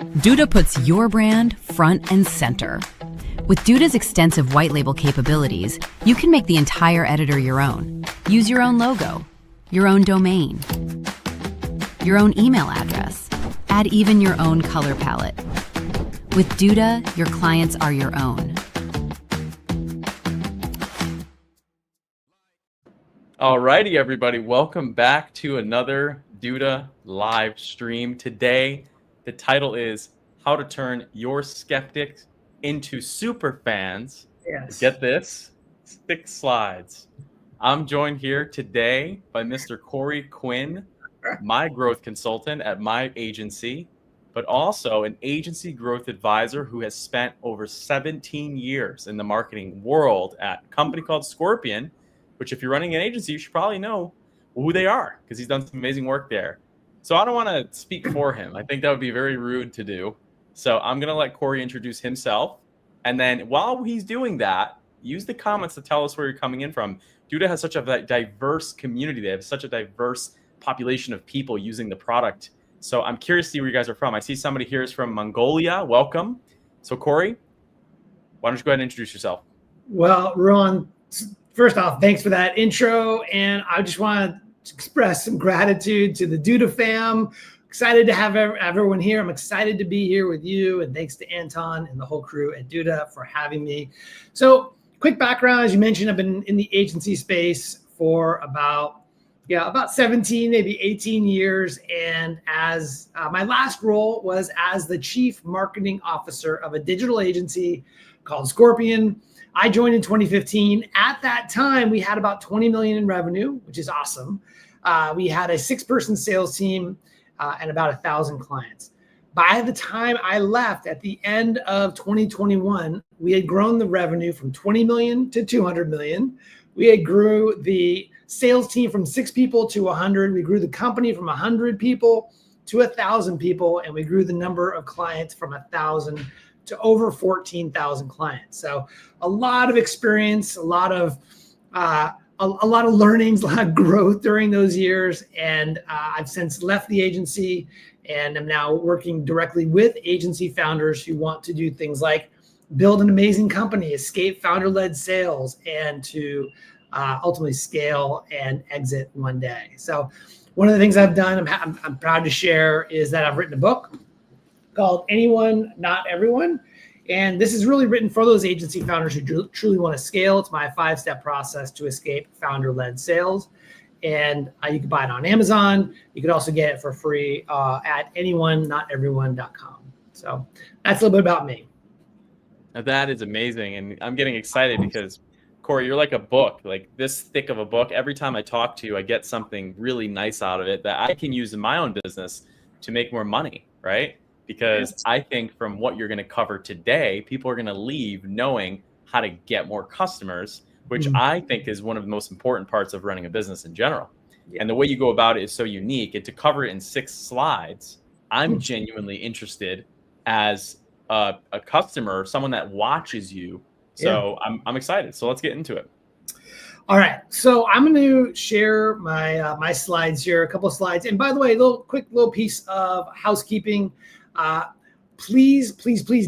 Duda puts your brand front and center. With Duda's extensive white label capabilities, you can make the entire editor your own. Use your own logo, your own domain, your own email address, add even your own color palette. With Duda, your clients are your own. Alrighty, everybody, welcome back to another Duda live stream. Today, the title is How to Turn Your Skeptics into Superfans. Yes. Get this, 6 slides. I'm joined here today by Mr. Corey Quinn, my growth consultant at my agency, but also an agency growth advisor who has spent over 17 years in the marketing world at a company called Scorpion, which if you're running an agency, you should probably know who they are because he's done some amazing work there. So I don't want to speak for him. I think that would be very rude to do. So I'm going to let Corey introduce himself. And then while he's doing that, use the comments to tell us where you're coming in from. Duda has such a diverse community. They have such a diverse population of people using the product. So I'm curious to see where you guys are from. I see somebody here is from Mongolia. Welcome. So Corey, why don't you go ahead and introduce yourself? Well, Ron, first off, thanks for that intro. And I just want to express some gratitude to the Duda fam. Excited to have everyone here. I'm excited to be here with you. And thanks to Anton and the whole crew at Duda for having me. So quick background, as you mentioned, I've been in the agency space for about 17, maybe 18 years. And as my last role was as the chief marketing officer of a digital agency called Scorpion. I joined in 2015. At that time, we had about 20 million in revenue, which is awesome. We had a 6-person sales team and about 1,000 clients. By the time I left at the end of 2021, we had grown the revenue from 20 million to 200 million. We had grew the sales team from 6 people to 100. We grew the company from 100 people to 1,000 people, and we grew the number of clients from 1,000 to over 14,000 clients. So a lot of experience, a lot of learnings, a lot of growth during those years. And I've since left the agency and am now working directly with agency founders who want to do things like build an amazing company, escape founder-led sales, and to ultimately scale and exit one day. So one of the things I've done, I'm proud to share, is that I've written a book called Anyone, Not Everyone. And this is really written for those agency founders who truly want to scale. It's my 5-step process to escape founder-led sales. And you can buy it on Amazon. You could also get it for free at anyoneNotEveryone.com. So that's a little bit about me. Now that is amazing. And I'm getting excited because, Corey, you're like a book, like this thick of a book. Every time I talk to you, I get something really nice out of it that I can use in my own business to make more money, right? Because I think from what you're going to cover today, people are going to leave knowing how to get more customers, which I think is one of the most important parts of running a business in general. And the way you go about it is so unique. And to cover it in 6 slides, I'm genuinely interested as a customer, someone that watches you. So I'm excited. So let's get into it. All right. So I'm going to share my slides here, a couple of slides. And by the way, quick little piece of housekeeping. Please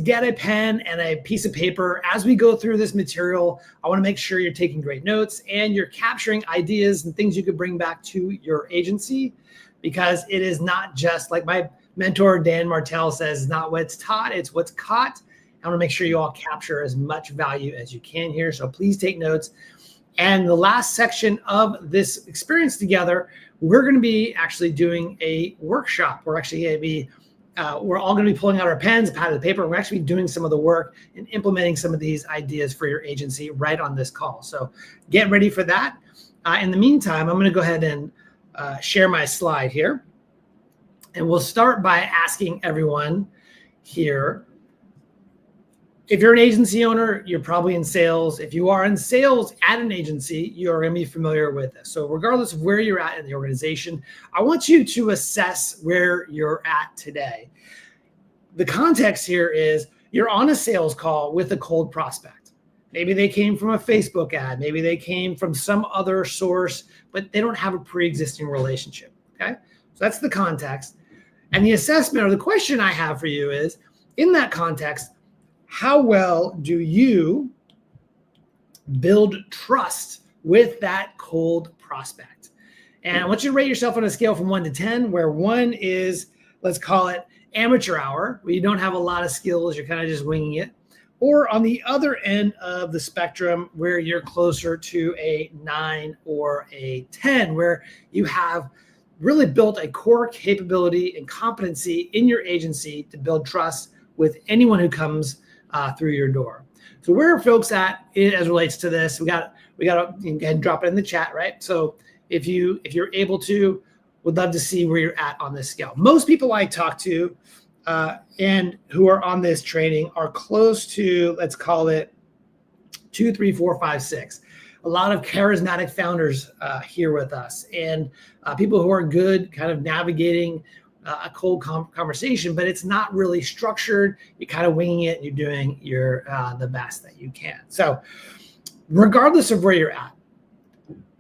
get a pen and a piece of paper. As we go through this material, I want to make sure you're taking great notes and you're capturing ideas and things you could bring back to your agency, because it is not just, like my mentor, Dan Martell, says, it's not what's taught, it's what's caught. I want to make sure you all capture as much value as you can here. So please take notes. And the last section of this experience together, we're going to be actually doing a workshop. We're actually going to be we're all going to be pulling out our pens, pad of paper. We're actually doing some of the work and implementing some of these ideas for your agency right on this call. So get ready for that. In the meantime, I'm going to go ahead and share my slide here. And we'll start by asking everyone here, if you're an agency owner, you're probably in sales. If you are in sales at an agency, you're going to be familiar with this. So regardless of where you're at in the organization, I want you to assess where you're at today. The context here is you're on a sales call with a cold prospect. Maybe they came from a Facebook ad. Maybe they came from some other source, but they don't have a pre-existing relationship. Okay, so that's the context. And the assessment or the question I have for you is, in that context, how well do you build trust with that cold prospect? And I want you to rate yourself on a scale from 1 to 10, where 1 is, let's call it amateur hour, where you don't have a lot of skills, you're kind of just winging it. Or on the other end of the spectrum, where you're closer to a 9 or a 10, where you have really built a core capability and competency in your agency to build trust with anyone who comes through your door. So where are folks at as relates to this? We got to go ahead and drop it in the chat, right? So if you're able to, would love to see where you're at on this scale. Most people I talk to and who are on this training are close to, let's call it 2, 3, 4, 5, 6. A lot of charismatic founders here with us, and people who are good kind of navigating a cold conversation, but it's not really structured. You're kind of winging it and you're doing the best that you can. So regardless of where you're at,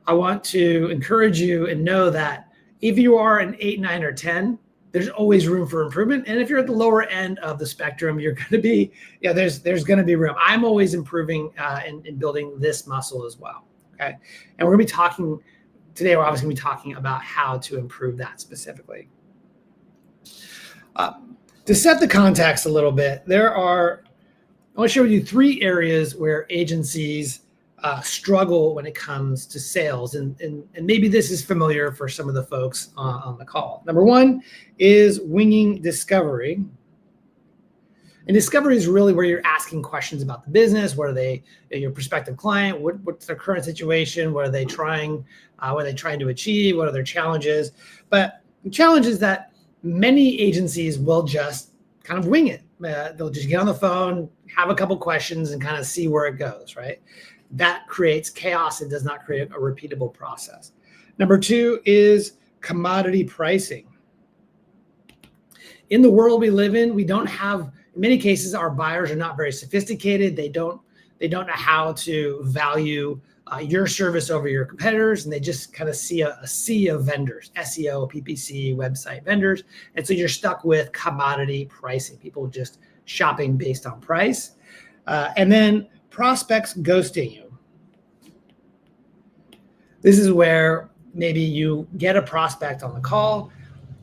I want to encourage you and know that if you are an 8, 9, or 10, there's always room for improvement. And if you're at the lower end of the spectrum, you're going to be, there's going to be room. I'm always improving and building this muscle as well. Okay. And we're going to be talking today, we're obviously going to be talking about how to improve that specifically. To set the context a little bit, I want to share with you 3 areas where agencies struggle when it comes to sales. And maybe this is familiar for some of the folks on the call. Number 1 is winging discovery. And discovery is really where you're asking questions about the business. What are your prospective client? What's their current situation? What are they trying to achieve? What are their challenges? But the challenge is that many agencies will just kind of wing it. They'll just get on the phone, have a couple questions, and kind of see where it goes, right? That creates chaos. It does not create a repeatable process. Number 2 is commodity pricing. In the world we live in, we don't have, in many cases, our buyers are not very sophisticated. They don't know how to value your service over your competitors, and they just kind of see a sea of vendors, SEO, PPC, website vendors. And so you're stuck with commodity pricing, people just shopping based on price. And then prospects ghosting you. This is where maybe you get a prospect on the call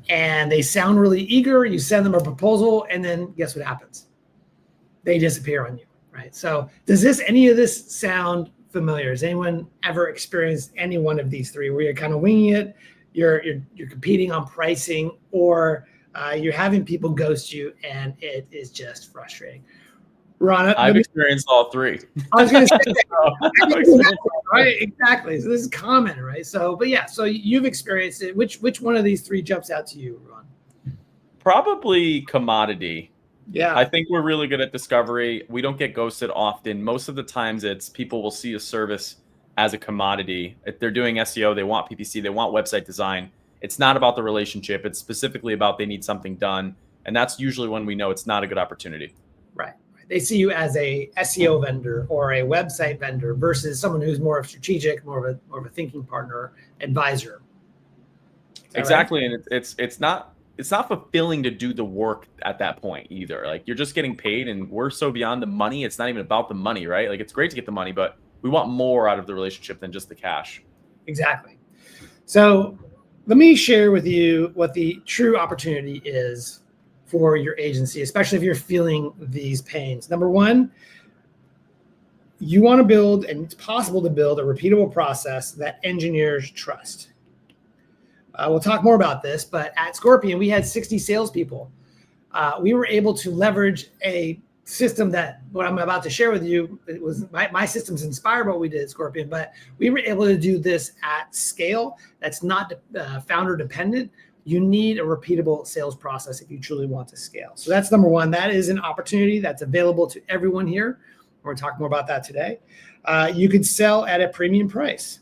and they sound really eager. You send them a proposal, and then guess what happens? They disappear on you, right? So does any of this sound familiar? Has anyone ever experienced any one of these 3 where you're kind of winging it, you're competing on pricing, or you're having people ghost you and it is just frustrating? Ron, I've experienced all 3. I was going to say, right? Exactly. So this is common, right? So, but yeah, so you've experienced it. Which one of these 3 jumps out to you, Ron? Probably commodity. Yeah. I think we're really good at discovery. We don't get ghosted often. Most of the times it's people will see a service as a commodity. If they're doing SEO, they want PPC, they want website design. It's not about the relationship. It's specifically about they need something done. And that's usually when we know it's not a good opportunity. Right. They see you as a SEO vendor or a website vendor versus someone who's more of strategic, more of a thinking partner, advisor. Exactly. Right? And it's not fulfilling to do the work at that point either. Like, you're just getting paid, and we're so beyond the money. It's not even about the money, right? Like, it's great to get the money, but we want more out of the relationship than just the cash. Exactly. So let me share with you what the true opportunity is for your agency, especially if you're feeling these pains. Number 1, you want to build, and it's possible to build, a repeatable process that engineers trust. We'll talk more about this, but at Scorpion, we had 60 salespeople. We were able to leverage a system that, what I'm about to share with you, it was my system's inspired by what we did at Scorpion, but we were able to do this at scale. That's not founder dependent. You need a repeatable sales process if you truly want to scale. So that's number 1. That is an opportunity that's available to everyone here. We're going to talk more about that today. You could sell at a premium price.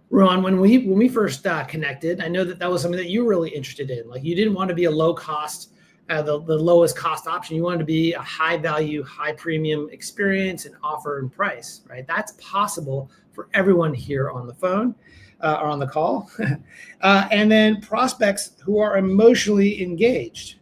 Ron, when we first connected, I know that was something that you were really interested in. Like, you didn't want to be a low cost, the lowest cost option. You wanted to be a high value, high premium experience and offer and price, right? That's possible for everyone here on the phone. are on the call. And then prospects who are emotionally engaged.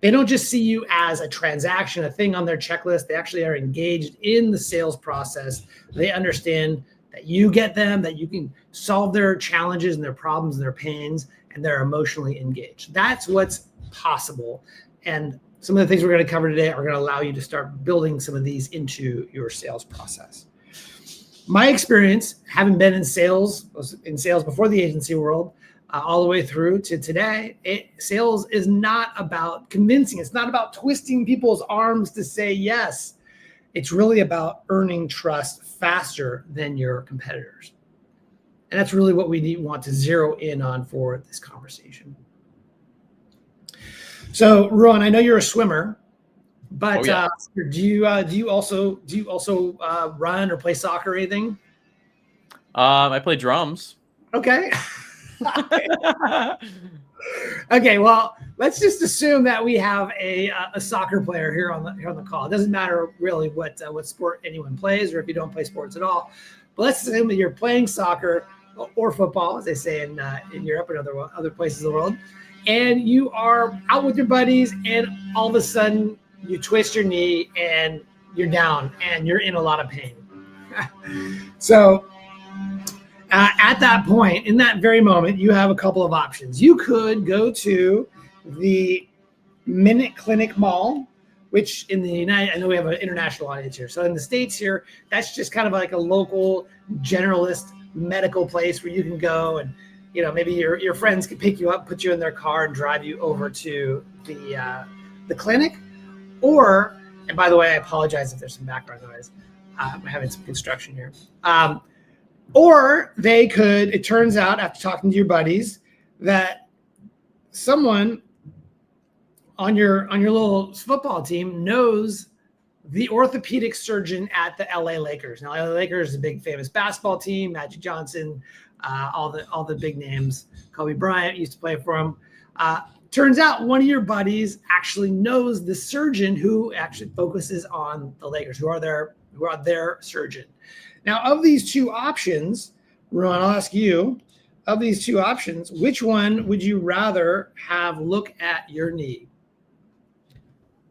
They don't just see you as a transaction, a thing on their checklist. They actually are engaged in the sales process. They understand that you get them, that you can solve their challenges and their problems and their pains, and they're emotionally engaged. That's what's possible. And some of the things we're going to cover today are going to allow you to start building some of these into your sales process. My experience, having been in sales before the agency world, all the way through to today, sales is not about convincing. It's not about twisting people's arms to say yes. It's really about earning trust faster than your competitors. And that's really what we want to zero in on for this conversation. So, Rowan, I know you're a swimmer, but do you also run or play soccer or anything? I play drums. Okay. Okay, well, let's just assume that we have a soccer player here on the call. It doesn't matter really what sport anyone plays, or if you don't play sports at all. But let's assume that you're playing soccer or football, as they say in Europe and other places in the world, and you are out with your buddies, and all of a sudden you twist your knee and you're down and you're in a lot of pain. So at that point, in that very moment, you have a couple of options. You could go to the Minute Clinic Mall, which in the I know we have an international audience here. So in the States here, that's just kind of like a local generalist medical place where you can go and, maybe your friends can pick you up, put you in their car and drive you over to the clinic. Or, and by the way, I apologize if there's some background noise. I'm having some construction here. Or they could, it turns out after talking to your buddies that someone on your little football team knows the orthopedic surgeon at the LA Lakers. Now, LA Lakers is a big famous basketball team, Magic Johnson, all the big names. Kobe Bryant used to play for him. Turns out one of your buddies actually knows the surgeon who actually focuses on the Lakers, who are their surgeon. Now, of these two options, Rowan, I'll ask you, of these two options, which one would you rather have look at your knee?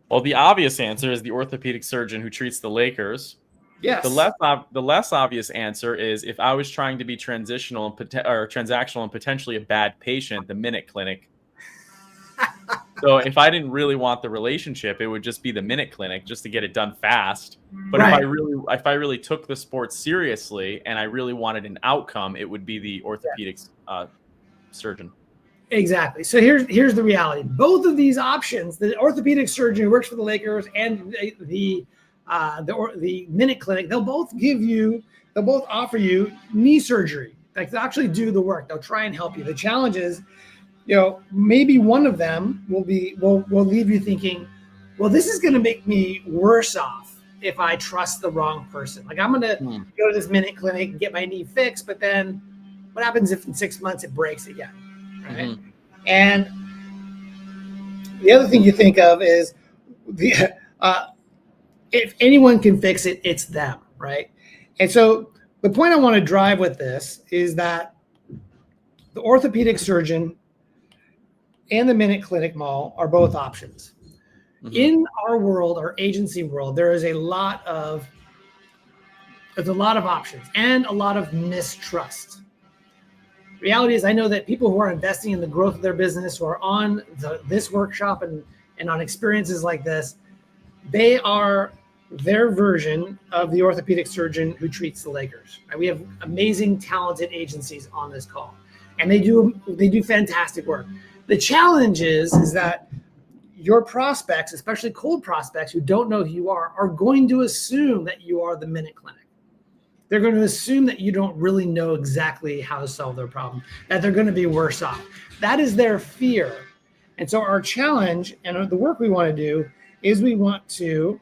Well, the obvious answer is the orthopedic surgeon who treats the Lakers. Yes. The less obvious answer is if I was trying to be transactional and potentially a bad patient, the Minute Clinic. So if I didn't really want the relationship, it would just be the Minute Clinic just to get it done fast. But right. if I really took the sport seriously and I really wanted an outcome, it would be the orthopedics surgeon. Exactly. So here's the reality. Both of these options, the orthopedic surgeon who works for the Lakers and the Minute Clinic, they'll both offer you knee surgery. Like, they'll actually do the work. They'll try and help you. The challenge is, maybe one of them will leave you thinking, well, this is going to make me worse off if I trust the wrong person. Like, I'm going to go to this Minute Clinic and get my knee fixed, but then what happens if in 6 months it breaks again, right? Mm-hmm. And the other thing you think of is if anyone can fix it, it's them, right? And so the point I want to drive with this is that the orthopedic surgeon and the Minute Clinic Mall are both options. Mm-hmm. In our world, our agency world, there's a lot of options and a lot of mistrust. Reality is, I know that people who are investing in the growth of their business, who are on this workshop and on experiences like this, they are their version of the orthopedic surgeon who treats the Lakers. Right? We have amazing, talented agencies on this call, and they do fantastic work. The challenge is that your prospects, especially cold prospects who don't know who you are going to assume that you are the Minute Clinic. They're going to assume that you don't really know exactly how to solve their problem, that they're going to be worse off. That is their fear. And so our challenge and the work we want to do is we want to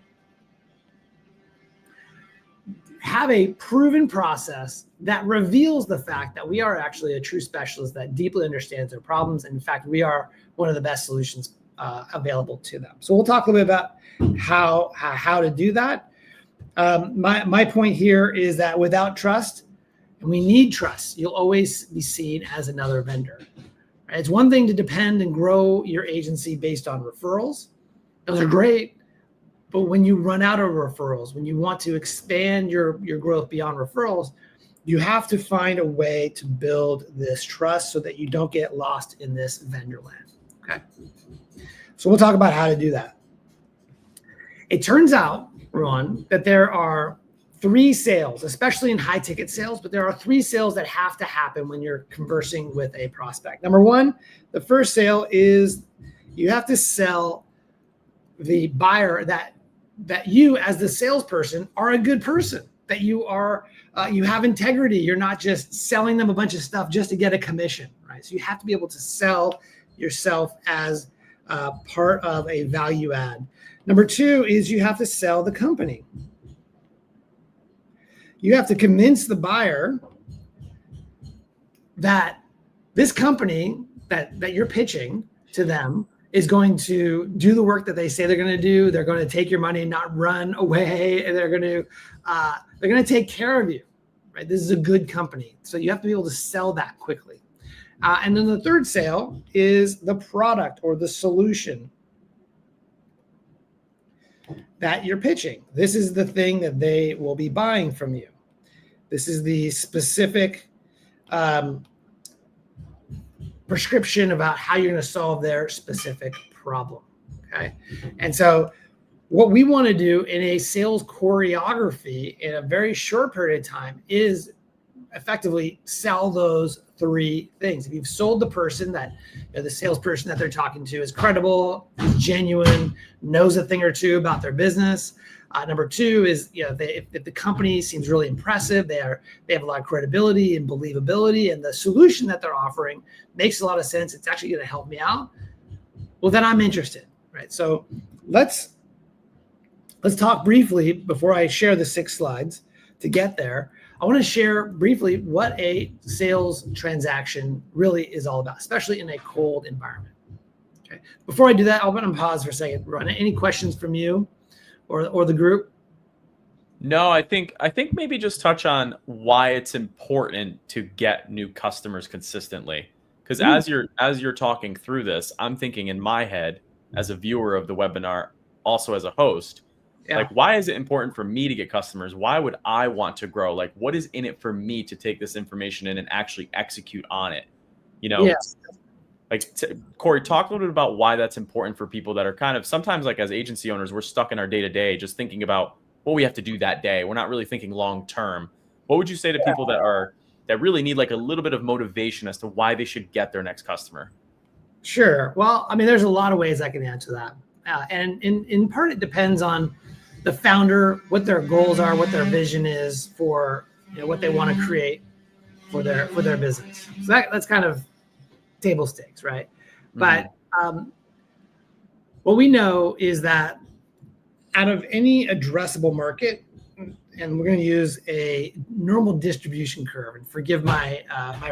have a proven process that reveals the fact that we are actually a true specialist that deeply understands their problems. And in fact, we are one of the best solutions available to them. So we'll talk a little bit about how to do that. My point here is that without trust And we need trust. You'll always be seen as another vendor. Right? It's one thing to depend and grow your agency based on referrals. Those are great. But when you run out of referrals, when you want to expand your growth beyond referrals, you have to find a way to build this trust so that you don't get lost in this vendor land. Okay. So we'll talk about how to do that. It turns out, Ron, that there are 3 sales, especially in high ticket sales, but there are 3 sales that have to happen when you're conversing with a prospect. Number 1, the first sale is you have to sell the buyer that you as the salesperson are a good person, that you are you have integrity. You're not just selling them a bunch of stuff just to get a commission, right? So you have to be able to sell yourself as part of a value add. Number 2 is you have to sell the company. You have to convince the buyer that this company that you're pitching to them is going to do the work that they say they're going to do. They're going to take your money, not run away. And they're going to take care of you, right? This is a good company. So you have to be able to sell that quickly. And then the third sale is the product or the solution that you're pitching. This is the thing that they will be buying from you. This is the specific prescription about how you're going to solve their specific problem. Okay. And so what we want to do in a sales choreography in a very short period of time is effectively sell those 3 things. If you've sold the person that, the salesperson that they're talking to is credible, is genuine, knows a thing or two about their business. Number 2 is, if the company seems really impressive, they have a lot of credibility and believability, and the solution that they're offering makes a lot of sense. It's actually going to help me out. Well, then I'm interested, right? So let's talk briefly before I share the 6 slides to get there. I want to share briefly what a sales transaction really is all about, especially in a cold environment. Okay. Before I do that, I'll pause for a second. Ron, any questions from you or the group? No, I think maybe just touch on why it's important to get new customers consistently. Because as you're talking through this, I'm thinking in my head as a viewer of the webinar, also as a host, like, why is it important for me to get customers? Why would I want to grow? Like, what is in it for me to take this information in and actually execute on it? Yes. Like, Corey, talk a little bit about why that's important for people that are kind of sometimes, like, as agency owners, we're stuck in our day-to-day just thinking about what we have to do that day. We're not really thinking long-term. What would you say to people that really need like a little bit of motivation as to why they should get their next customer? Sure. Well, I mean, there's a lot of ways I can answer that. And in part, it depends on the founder, what their goals are, what their vision is for, what they want to create for their business. So that's kind of table stakes, right? Mm-hmm. But what we know is that out of any addressable market, and we're going to use a normal distribution curve, and forgive my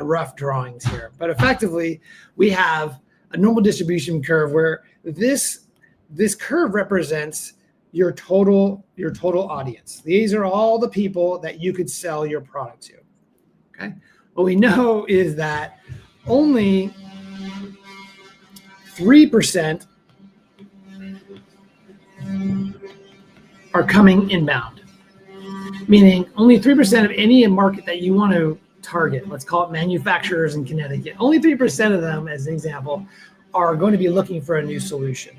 rough drawings here, but effectively we have a normal distribution curve where this curve represents your total audience. These are all the people that you could sell your product to. Okay. What we know is that only 3% are coming inbound, meaning only 3% of any market that you want to target, let's call it manufacturers in Connecticut, only 3% of them, as an example, are going to be looking for a new solution.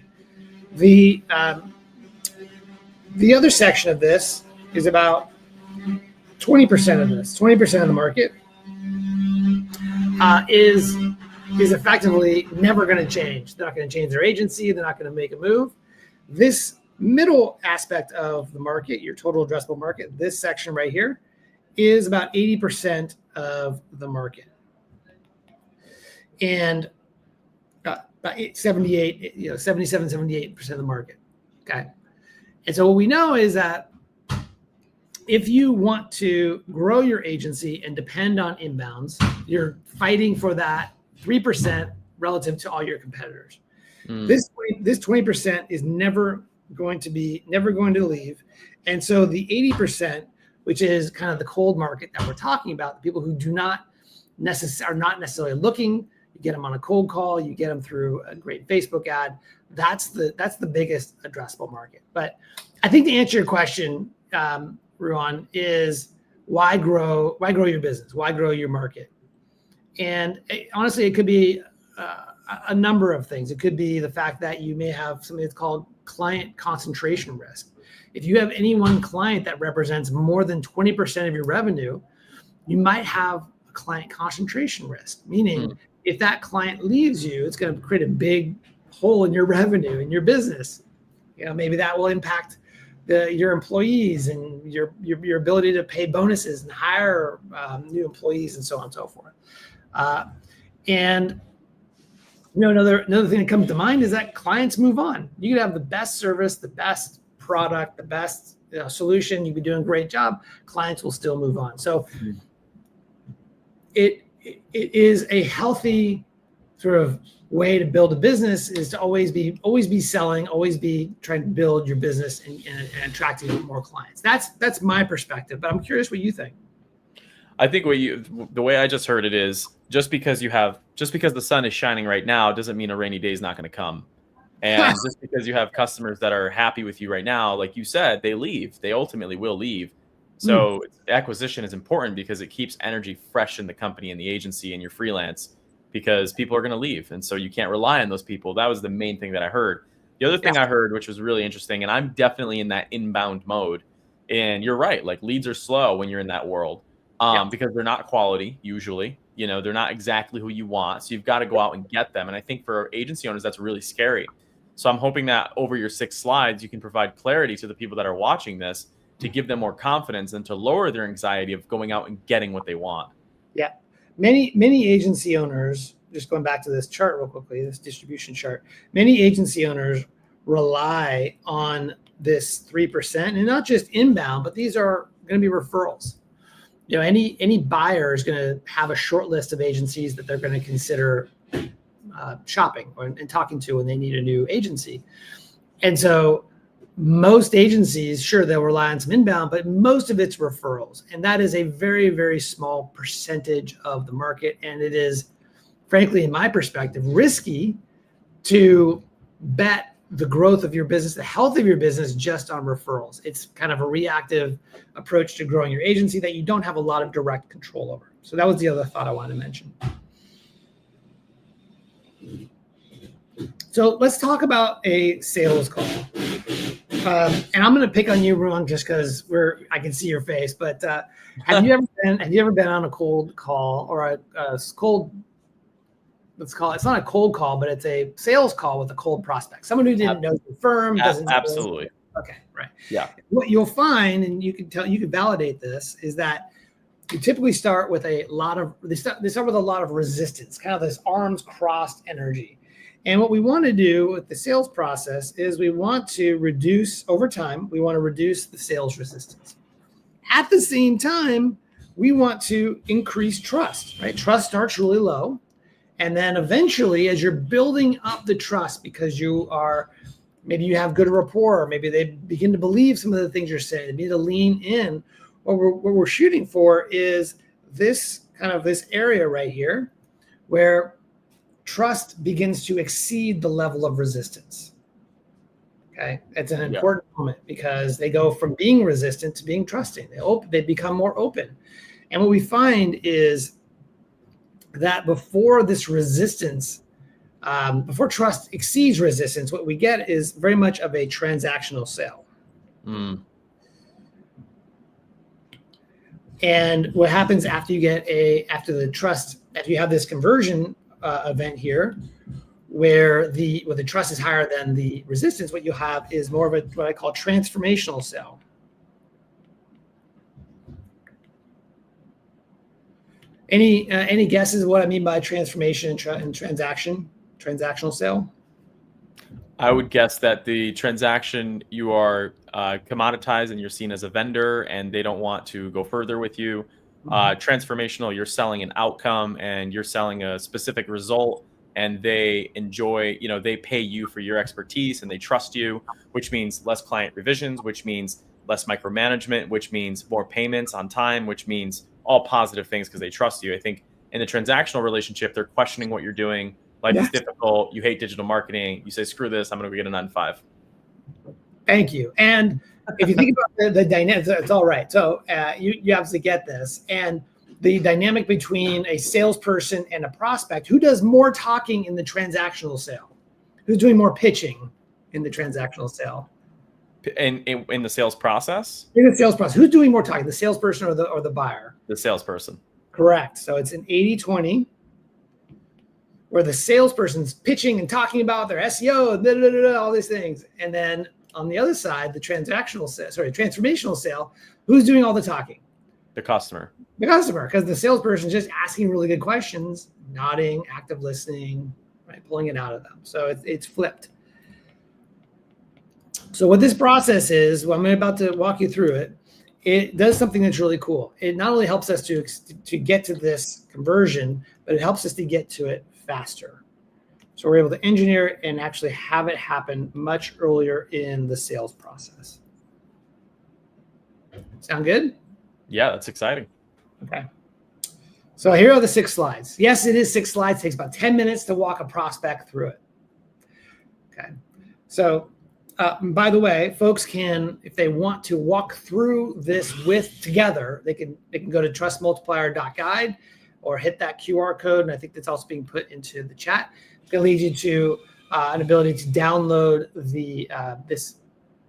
The other section of this is about 20% of this. 20% of the market is effectively never going to change. They're not going to change their agency. They're not going to make a move. This middle aspect of the market, your total addressable market, this section right here, is about 80% of the market. And about 77, 78% of the market. Okay. And so what we know is that if you want to grow your agency and depend on inbounds, you're fighting for that 3% relative to all your competitors. This 20% is never going to leave. And so the 80%, which is kind of the cold market that we're talking about. The people who are not necessarily looking. You get them on a cold call, you get them through a great Facebook ad. That's the biggest addressable market. But I think to answer your question, Ruan, is why grow your business? Why grow your market? And honestly, it could be a number of things. It could be the fact that you may have something that's called client concentration risk. If you have any one client that represents more than 20% of your revenue, you might have a client concentration risk, meaning if that client leaves you, it's going to create a big hole in your revenue, in your business. Maybe that will impact your employees and your ability to pay bonuses and hire new employees and so on and so forth. And another thing that comes to mind is that clients move on. You could have the best service, the best product, the best solution. You could be doing a great job. Clients will still move on. So it is a healthy sort of way to build a business, is to always be selling, always be trying to build your business and attracting more clients. That's my perspective, but I'm curious what you think. I think the way I just heard it is just because the sun is shining right now doesn't mean a rainy day is not going to come. And just because you have customers that are happy with you right now, like you said, they leave. They ultimately will leave. So acquisition is important because it keeps energy fresh in the company and the agency and your freelance, because people are going to leave. And so you can't rely on those people. That was the main thing that I heard. The other thing I heard, which was really interesting, and I'm definitely in that inbound mode. And you're right. Like, leads are slow when you're in that world. Because they're not quality, usually, they're not exactly who you want. So you've got to go out and get them. And I think for agency owners, that's really scary. So I'm hoping that over your 6 slides, you can provide clarity to the people that are watching this to give them more confidence and to lower their anxiety of going out and getting what they want. Yeah. Many agency owners, just going back to this chart real quickly, this distribution chart, many agency owners rely on this 3%, and not just inbound, but these are going to be referrals. Any buyer is going to have a short list of agencies that they're going to consider shopping and talking to when they need a new agency. And so most agencies, sure, they'll rely on some inbound, but most of it's referrals. And that is a very, very small percentage of the market. And it is, frankly, in my perspective, risky to bet the growth of your business, the health of your business, just on referrals. It's kind of a reactive approach to growing your agency that you don't have a lot of direct control over. So that was the other thought I wanted to mention. So let's talk about a sales call. And I'm going to pick on you, Ruan, just because I can see your face. But have you ever been on a cold call or a cold? Let's call it. It's not a cold call, but it's a sales call with a cold prospect. Someone who didn't know the firm. Absolutely. Okay, right. Yeah. What you'll find, and you can validate this, is that you typically start with they start with a lot of resistance, kind of this arms crossed energy. And what we want to do with the sales process is we want to reduce over time. We want to reduce the sales resistance. At the same time, we want to increase trust. Right? Trust starts really low. And then eventually, as you're building up the trust, because maybe you have good rapport, maybe they begin to believe some of the things you're saying, they need to lean in. What we're shooting for is this area right here where trust begins to exceed the level of resistance. Okay, it's an important moment because they go from being resistant to being trusting. They become more open. And what we find is that before this resistance, before trust exceeds resistance, what we get is very much of a transactional sale. And what happens after you have this conversion event here, where the trust is higher than the resistance, what you have is more of what I call transformational sale. Any guesses what I mean by transformation and transactional sale? I would guess that the transaction, you are commoditized and you're seen as a vendor and they don't want to go further with you. Transformational, you're selling an outcome and you're selling a specific result, and they enjoy, they pay you for your expertise and they trust you, which means less client revisions, which means less micromanagement, which means more payments on time, which means all positive things because they trust you. I think in the transactional relationship, they're questioning what you're doing. Life is difficult. You hate digital marketing. You say, screw this. I'm going to get a 9-to-5. Thank you. And if you think about the dynamics, it's all right. So you obviously get this. And the dynamic between a salesperson and a prospect, who does more talking in the transactional sale? Who's doing more pitching in the transactional sale? In the sales process? In the sales process. Who's doing more talking, the salesperson or the buyer? The salesperson. Correct. So it's an 80-20, where the salesperson's pitching and talking about their SEO, all these things. And then on the other side, the transformational sale, who's doing all the talking? The customer. The customer, because the salesperson's just asking really good questions, nodding, active listening, right, pulling it out of them. So it's flipped. So what this process is, I'm about to walk you through it. It does something that's really cool. It not only helps us to get to this conversion, but it helps us to get to it faster. So we're able to engineer it and actually have it happen much earlier in the sales process. Sound good? Yeah, that's exciting. Okay. So here are the 6 slides. Yes, it is 6 slides. It takes about 10 minutes to walk a prospect through it. Okay. So by the way, folks can, if they want to walk through this together, they can go to trustmultiplier.guide or hit that QR code. And I think that's also being put into the chat. It's going to lead you to an ability to download this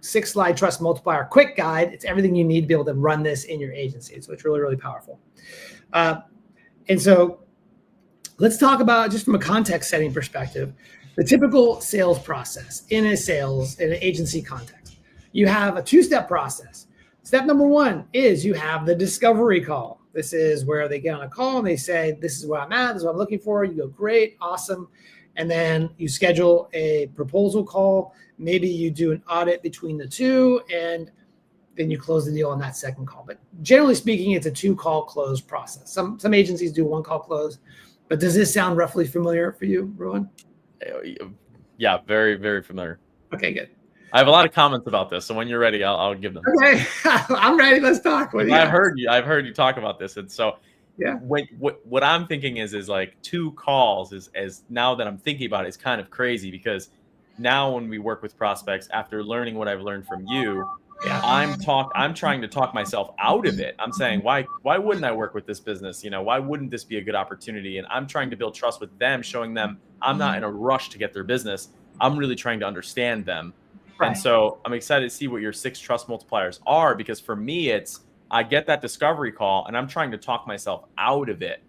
6-slide Trust Multiplier quick guide. It's everything you need to be able to run this in your agency. So it's really, really powerful. And so let's talk about, just from a context setting perspective, the typical sales process in an agency context. You have a 2-step process. Step number 1 is you have the discovery call. This is where they get on a call and they say, this is where I'm at, this is what I'm looking for. You go, great, awesome. And then you schedule a proposal call. Maybe you do an audit between the two, and then you close the deal on that second call. But generally speaking, it's a 2-call close process. Some agencies do 1-call close. But does this sound roughly familiar for you, Rowan? Yeah, very, very familiar. Okay, good. I have a lot of comments about this, so when you're ready, I'll give them. Okay, I'm ready. Let's talk. I've heard you talk about this, and so yeah. What I'm thinking is like 2 calls is now that I'm thinking about it, is kind of crazy, because now when we work with prospects, after learning what I've learned from you, I'm trying to talk myself out of it. I'm saying, why wouldn't I work with this business? Why wouldn't this be a good opportunity? And I'm trying to build trust with them, showing them I'm not in a rush to get their business. I'm really trying to understand them. Right. And so I'm excited to see what your 6 trust multipliers are, because for me, I get that discovery call and I'm trying to talk myself out of it.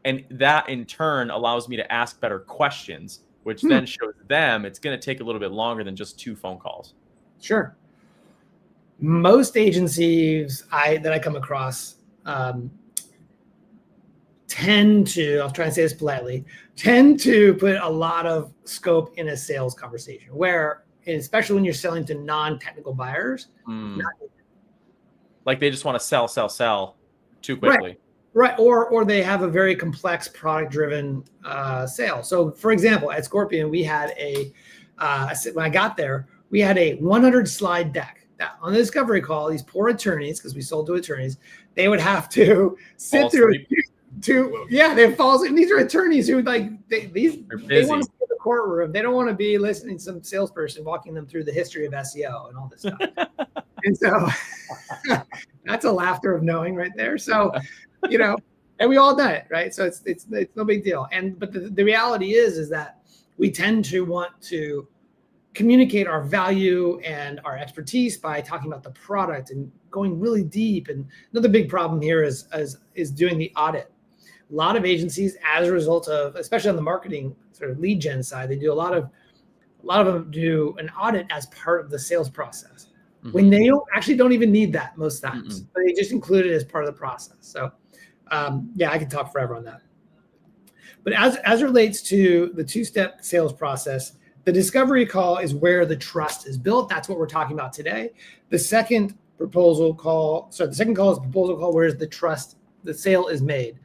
And that in turn allows me to ask better questions, which then shows them it's going to take a little bit longer than just 2 phone calls. Sure. Most agencies that I come across tend to, I'll try and say this politely, tend to put a lot of scope in a sales conversation, where, especially when you're selling to non-technical buyers, like they just want to sell too quickly. Right. Or they have a very complex product-driven sale. So, for example, at Scorpion, we had when I got there, we had a 100-slide deck. That on the discovery call, these poor attorneys, because we sold to attorneys, they would have to sit through they fall asleep. And these are attorneys who they want to be in the courtroom. They don't want to be listening to some salesperson walking them through the history of SEO and all this stuff. And so that's a laughter of knowing right there. So, and we all done it, right? So it's no big deal. But the reality is that we tend to want to communicate our value and our expertise by talking about the product and going really deep. And another big problem here is doing the audit. A lot of agencies, as a result of, especially on the marketing sort of lead gen side, they do a lot of them do an audit as part of the sales process, when they don't even need that most times, but they just include it as part of the process. So I could talk forever on that. But as it relates to the 2-step sales process, the discovery call is where the trust is built. That's what we're talking about today. The second call is proposal call, where the sale is made.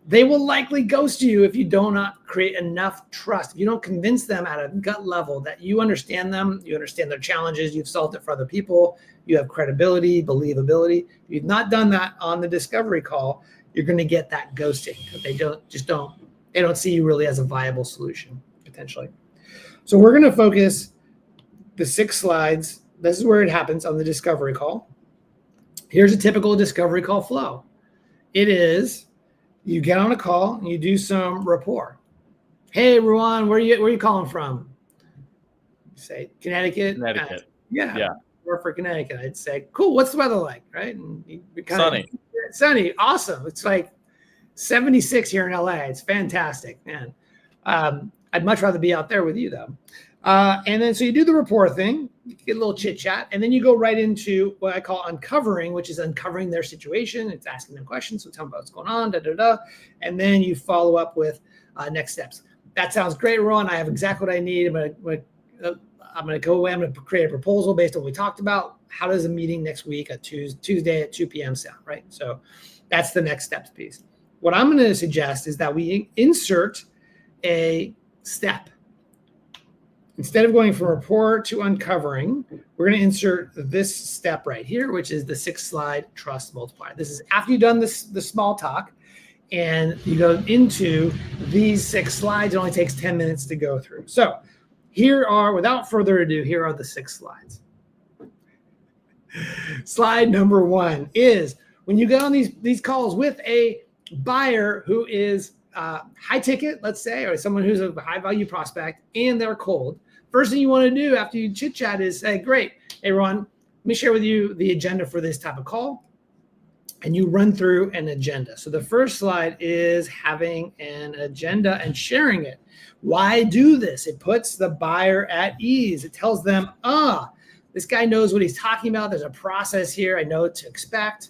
They will likely ghost you if you do not create enough trust. If you don't convince them at a gut level that you understand them, you understand their challenges, you've solved it for other people, you have credibility, believability. If you've not done that on the discovery call, you're going to get that ghosting. They don't see you really as a viable solution potentially. So we're going to focus the 6 slides. This is where it happens on the discovery call. Here's a typical discovery call flow. It is, you get on a call and you do some rapport. Hey, Ruan, where are you calling from? You say Connecticut. Connecticut. Yeah. Or for Connecticut, I'd say, cool. What's the weather like? Right? And Sunny. Sunny. Awesome. It's like 76 here in LA. It's fantastic, man. I'd much rather be out there with you though. And then so you do the rapport thing, you get a little chit chat, and then you go right into what I call uncovering, which is uncovering their situation. It's asking them questions. So tell them about what's going on, and then you follow up with next steps. That sounds great, Ron. I have exactly what I need. I'm going to go away. I'm going to create a proposal based on what we talked about. How does a meeting next week, a Tuesday at 2 p.m. sound, right? So that's the next steps piece. What I'm going to suggest is that we insert a step. Instead of going from rapport to uncovering, we're going to insert this step right here, which is the 6-slide trust multiplier. This is after you've done the small talk and you go into these 6 slides. It only takes 10 minutes to go through. So without further ado, here are the 6 slides. Slide number 1 is when you get on these calls with a buyer who is high ticket, let's say, or someone who's a high value prospect and they're cold. First thing you want to do after you chit chat is say, great, hey Ron, let me share with you the agenda for this type of call. And you run through an agenda. So the first slide is having an agenda and sharing it. Why do this? It puts the buyer at ease. It tells them, this guy knows what he's talking about. There's a process here. I know what to expect.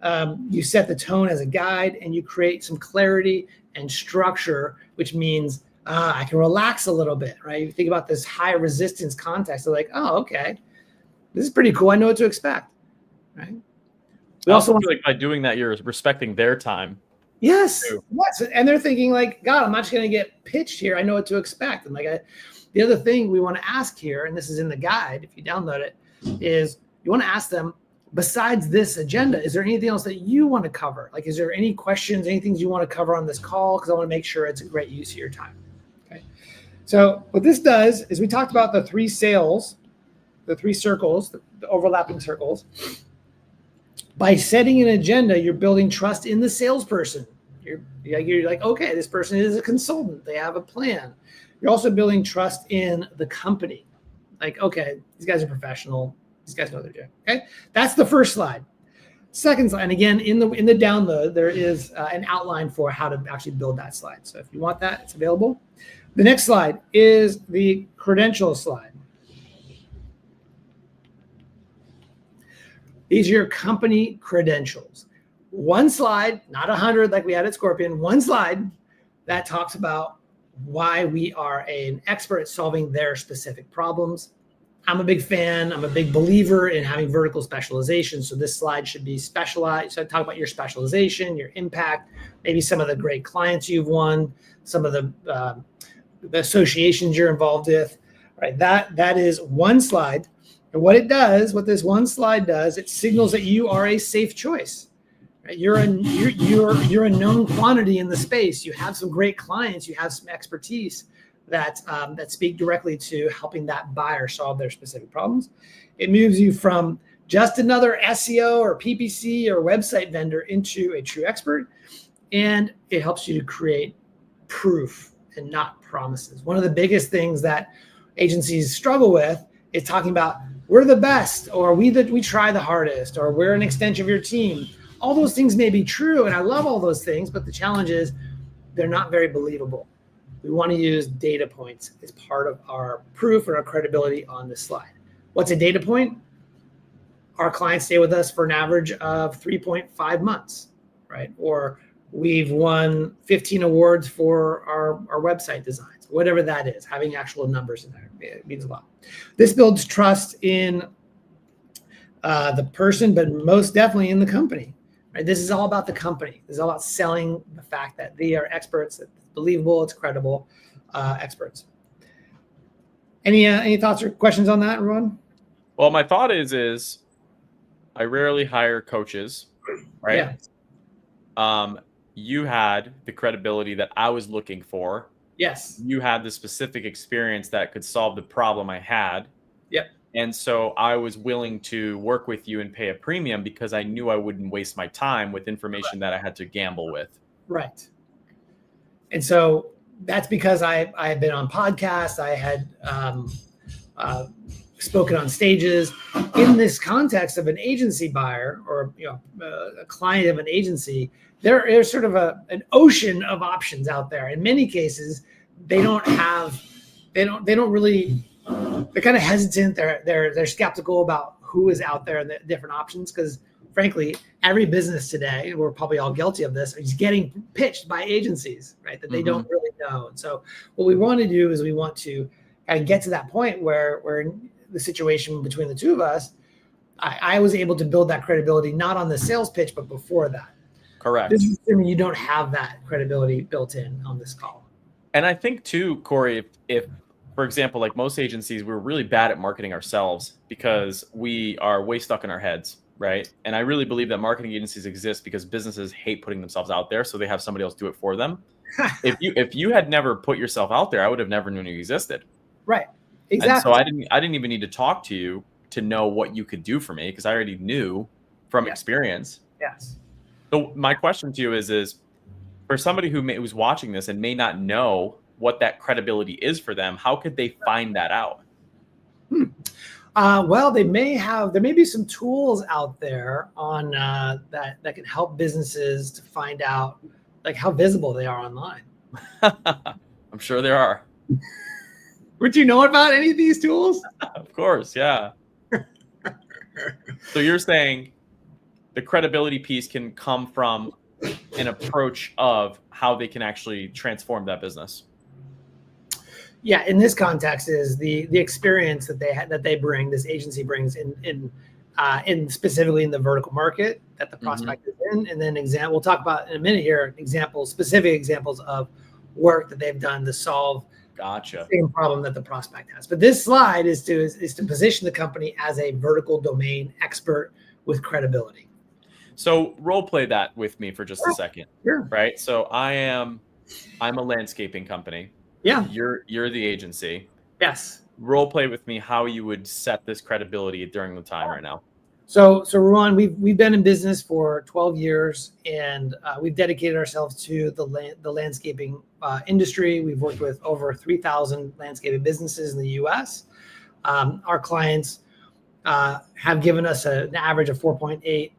You set the tone as a guide and you create some clarity and structure, which means I can relax a little bit, right? You think about this high resistance context. They're like, oh, okay, this is pretty cool. I know what to expect, right? We also feel like by doing that, you're respecting their time. Yes. Yes. And they're thinking like, God, I'm not just going to get pitched here. I know what to expect. And the other thing we want to ask here, and this is in the guide, if you download it, is you want to ask them, besides this agenda, is there anything else that you want to cover? Like, is there any questions, any things you want to cover on this call? Because I want to make sure it's a great use of your time. Okay. So what this does is we talked about the 3 sales, the 3 circles, the overlapping circles. By setting an agenda, you're building trust in the salesperson. You're like, okay, this person is a consultant. They have a plan. You're also building trust in the company. Like, okay, these guys are professional. These guys know what they're doing. Okay, that's the first slide. Second slide, and again, in the download, there is an outline for how to actually build that slide. So if you want that, it's available. The next slide is the credentials slide. These are your company credentials. One slide, not 100 like we had at Scorpion, one slide that talks about why we are an expert at solving their specific problems. I'm a big fan. I'm a big believer in having vertical specialization. So this slide should be specialized. So talk about your specialization, your impact, maybe some of the great clients you've won, some of the associations you're involved with. Right? That is one slide. And what this one slide does, it signals that you are a safe choice. Right? You're a known quantity in the space. You have some great clients. You have some expertise that speak directly to helping that buyer solve their specific problems. It moves you from just another SEO or PPC or website vendor into a true expert, and it helps you to create proof and not promises. One of the biggest things that agencies struggle with is talking about we're the best, or we try the hardest, or we're an extension of your team. All those things may be true, and I love all those things, but the challenge is they're not very believable. We want to use data points as part of our proof and our credibility on this slide. What's a data point? Our clients stay with us for an average of 3.5 months, right? Or we've won 15 awards for our website designs, whatever that is. Having actual numbers in there it means a lot. This builds trust in the person, but most definitely in the company. Right? This is all about the company. This is all about selling the fact that they are experts, that it's believable, it's credible, experts. Any thoughts or questions on that, Ron? Well, my thought is I rarely hire coaches, right? Yeah. You had the credibility that I was looking for. Yes. You had the specific experience that could solve the problem I had. Yep. And so I was willing to work with you and pay a premium because I knew I wouldn't waste my time with information that I had to gamble with. Right. And so that's because I had been on podcasts. I had spoken on stages. In this context of an agency buyer or a client of an agency, there is sort of an ocean of options out there. In many cases, they don't really. They're kind of hesitant. They're skeptical about who is out there and the different options because, frankly, every business today, we're probably all guilty of this, is getting pitched by agencies, right? That they don't really know. And so, what we want to do is we want to kind of get to that point where the situation between the two of us, I was able to build that credibility not on the sales pitch, but before that. Correct. This is assuming you don't have that credibility built in on this call. And I think too, Corey, if for example, like most agencies, we're really bad at marketing ourselves because we are way stuck in our heads, right? And I really believe that marketing agencies exist because businesses hate putting themselves out there, so they have somebody else do it for them. If you had never put yourself out there, I would have never known you existed. Right. Exactly. And so I didn't even need to talk to you to know what you could do for me because I already knew from experience. Yes. So my question to you is for somebody who's watching this and may not know what that credibility is for them, how could they find that out? Well, there may be some tools out there on that can help businesses to find out like how visible they are online. I'm sure there are. Would you know about any of these tools? Of course, yeah. So you're saying the credibility piece can come from an approach of how they can actually transform that business. Yeah, in this context is the experience that they bring, this agency brings in specifically in the vertical market that the prospect is in, and then we'll talk about in a minute here specific examples of work that they've done to solve the same problem that the prospect has. But this slide is to position the company as a vertical domain expert with credibility. So role play that with me for just a second. Sure. Right. So I'm a landscaping company. Yeah. You're the agency. Yes. Role play with me how you would set this credibility during the time right now. So Ron, we've been in business for 12 years, and we've dedicated ourselves to the landscaping industry. We've worked with over 3,000 landscaping businesses in the U.S. Our clients have given us an average of 4.8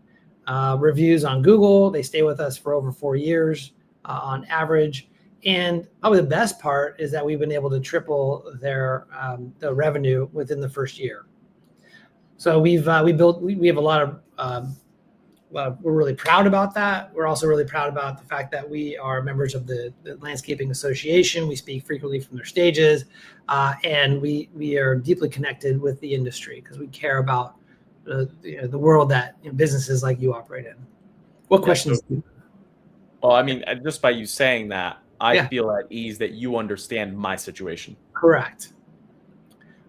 reviews on Google. They stay with us for over 4 years on average. And probably the best part is that we've been able to triple their revenue within the first year. So we have a lot of we're really proud about that. We're also really proud about the fact that we are members of the Landscaping Association. We speak frequently from their stages, and we are deeply connected with the industry because we care about the world that businesses like you operate in. What questions? Well, I mean, just by you saying that, I feel at ease that you understand my situation. Correct.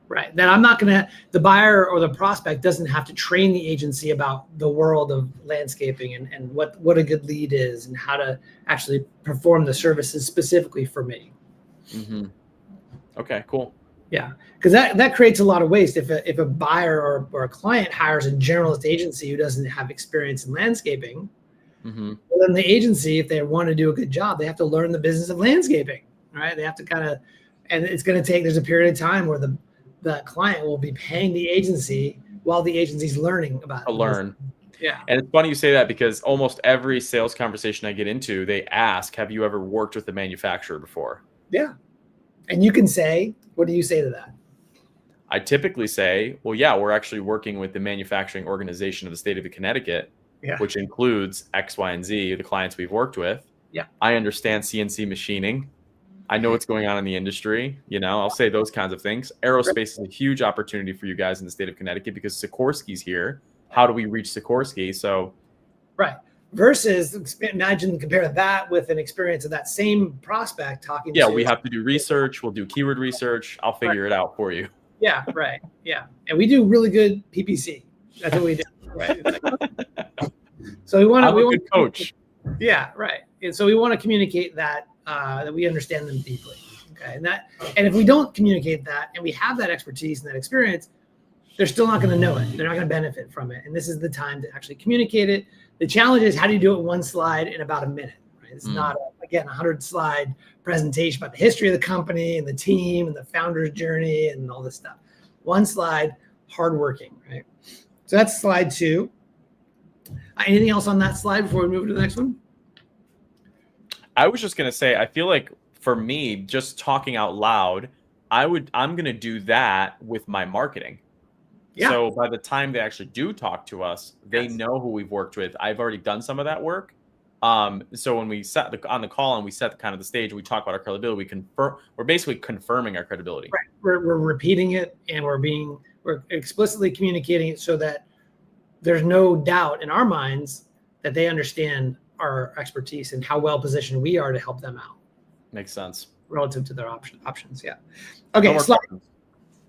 Right. That the buyer or the prospect doesn't have to train the agency about the world of landscaping and what a good lead is and how to actually perform the services specifically for me. Mm-hmm. Okay, cool. Yeah. Because that creates a lot of waste. If a buyer or a client hires a generalist agency who doesn't have experience in landscaping, well, then the agency, if they want to do a good job, they have to learn the business of landscaping, right? They have to and it's going to take, there's a period of time where the client will be paying the agency while the agency's learning about it. Learn. Yeah. And it's funny you say that because almost every sales conversation I get into, they ask, have you ever worked with a manufacturer before? Yeah. And you can say, what do you say to that? I typically say, well, yeah, we're actually working with the manufacturing organization of the state of Connecticut, which includes X, Y, and Z, the clients we've worked with. Yeah. I understand CNC machining. I know what's going on in the industry. I'll say those kinds of things. Aerospace is a huge opportunity for you guys in the state of Connecticut because Sikorsky's here. How do we reach Sikorsky? So, right. versus imagine compare that with an experience of that same prospect talking Yeah, to. we have to do research. We'll do keyword research. I'll figure it out for you. Yeah, right. Yeah. And we do really good PPC. That's what we do. Right. So we want to. I'm a good coach. Yeah, right. And so we want to communicate that that we understand them deeply. Okay. And if we don't communicate that and we have that expertise and that experience, they're still not going to know it. They're not going to benefit from it. And this is the time to actually communicate it. The challenge is how do you do it one slide in about a minute? Right? It's not, again, 100-slide presentation about the history of the company and the team and the founder's journey and all this stuff. One slide, hardworking, right? So that's slide 2. Anything else on that slide before we move to the next one? I was just going to say, I feel like for me, just talking out loud, I'm going to do that with my marketing. Yeah. So by the time they actually do talk to us, they know who we've worked with. I've already done some of that work. So when we set on the call and we set kind of the stage, we talk about our credibility. We're basically confirming our credibility. Right. We're repeating it, and we're explicitly communicating it so that there's no doubt in our minds that they understand our expertise and how well positioned we are to help them out. Makes sense. Relative to their options. Yeah. Okay. No